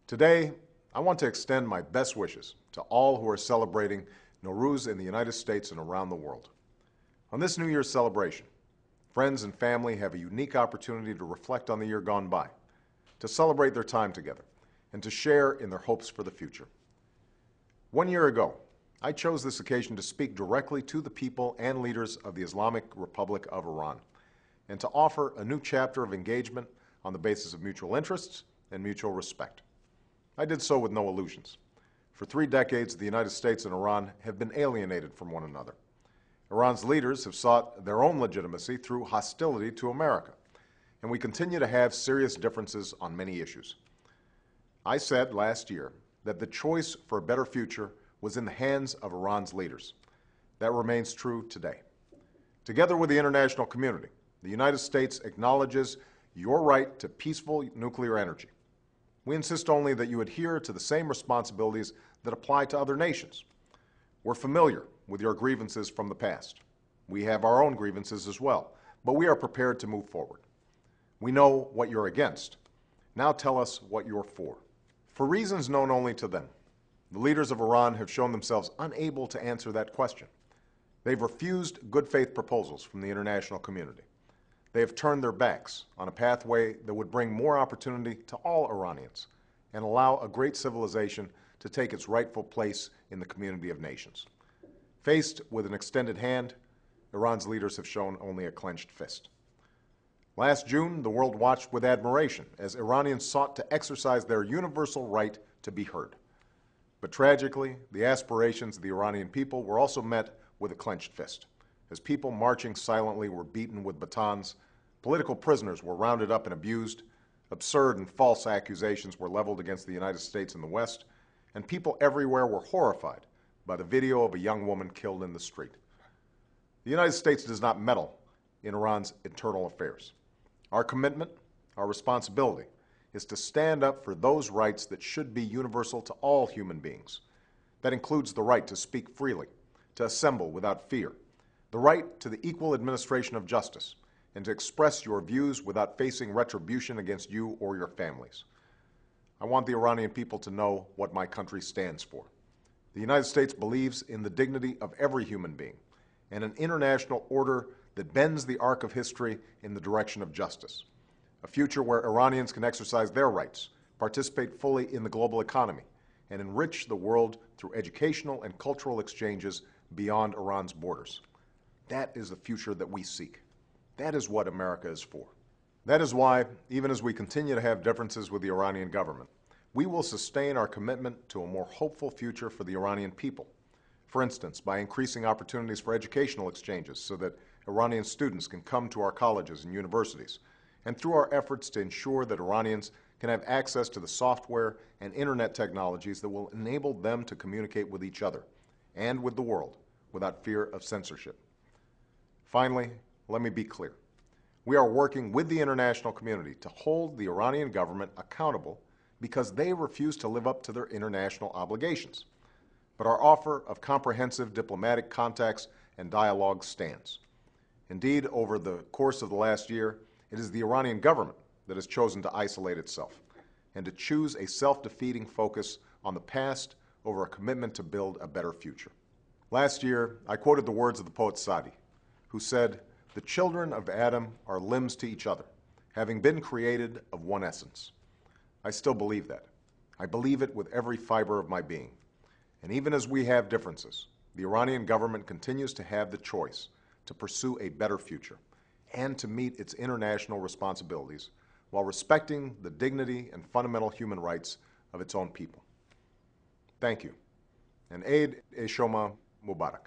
Today, I want to extend my best wishes to all who are celebrating Nowruz in the United States and around the world. On this New Year's celebration, friends and family have a unique opportunity to reflect on the year gone by, to celebrate their time together, and to share in their hopes for the future. 1 year ago, I chose this occasion to speak directly to the people and leaders of the Islamic Republic of Iran, and to offer a new chapter of engagement on the basis of mutual interests and mutual respect. I did so with no illusions. For 3 decades, the United States and Iran have been alienated from one another. Iran's leaders have sought their own legitimacy through hostility to America, and we continue to have serious differences on many issues. I said last year that the choice for a better future was in the hands of Iran's leaders. That remains true today. Together with the international community, the United States acknowledges your right to peaceful nuclear energy. We insist only that you adhere to the same responsibilities that apply to other nations. We're familiar with your grievances from the past. We have our own grievances as well, but we are prepared to move forward. We know what you're against. Now tell us what you're for. For reasons known only to them, the leaders of Iran have shown themselves unable to answer that question. They've refused good faith proposals from the international community. They have turned their backs on a pathway that would bring more opportunity to all Iranians and allow a great civilization to take its rightful place in the community of nations. Faced with an extended hand, Iran's leaders have shown only a clenched fist. Last June, the world watched with admiration as Iranians sought to exercise their universal right to be heard. But tragically, the aspirations of the Iranian people were also met with a clenched fist, as people marching silently were beaten with batons, political prisoners were rounded up and abused, absurd and false accusations were leveled against the United States and the West, and people everywhere were horrified by the video of a young woman killed in the street. The United States does not meddle in Iran's internal affairs. Our commitment, our responsibility, is to stand up for those rights that should be universal to all human beings. That includes the right to speak freely, to assemble without fear, the right to the equal administration of justice, and to express your views without facing retribution against you or your families. I want the Iranian people to know what my country stands for. The United States believes in the dignity of every human being and an international order that bends the arc of history in the direction of justice. A future where Iranians can exercise their rights, participate fully in the global economy, and enrich the world through educational and cultural exchanges beyond Iran's borders. That is the future that we seek. That is what America is for. That is why, even as we continue to have differences with the Iranian government, we will sustain our commitment to a more hopeful future for the Iranian people. For instance, by increasing opportunities for educational exchanges so that Iranian students can come to our colleges and universities, and through our efforts to ensure that Iranians can have access to the software and internet technologies that will enable them to communicate with each other and with the world without fear of censorship. Finally, let me be clear. We are working with the international community to hold the Iranian government accountable because they refuse to live up to their international obligations. But our offer of comprehensive diplomatic contacts and dialogue stands. Indeed, over the course of the last year, it is the Iranian government that has chosen to isolate itself and to choose a self-defeating focus on the past over a commitment to build a better future. Last year, I quoted the words of the poet Sadi, who said, "The children of Adam are limbs to each other, having been created of one essence." I still believe that. I believe it with every fiber of my being. And even as we have differences, the Iranian government continues to have the choice to pursue a better future and to meet its international responsibilities while respecting the dignity and fundamental human rights of its own people. Thank you, and Eid e Shoma Mubarak.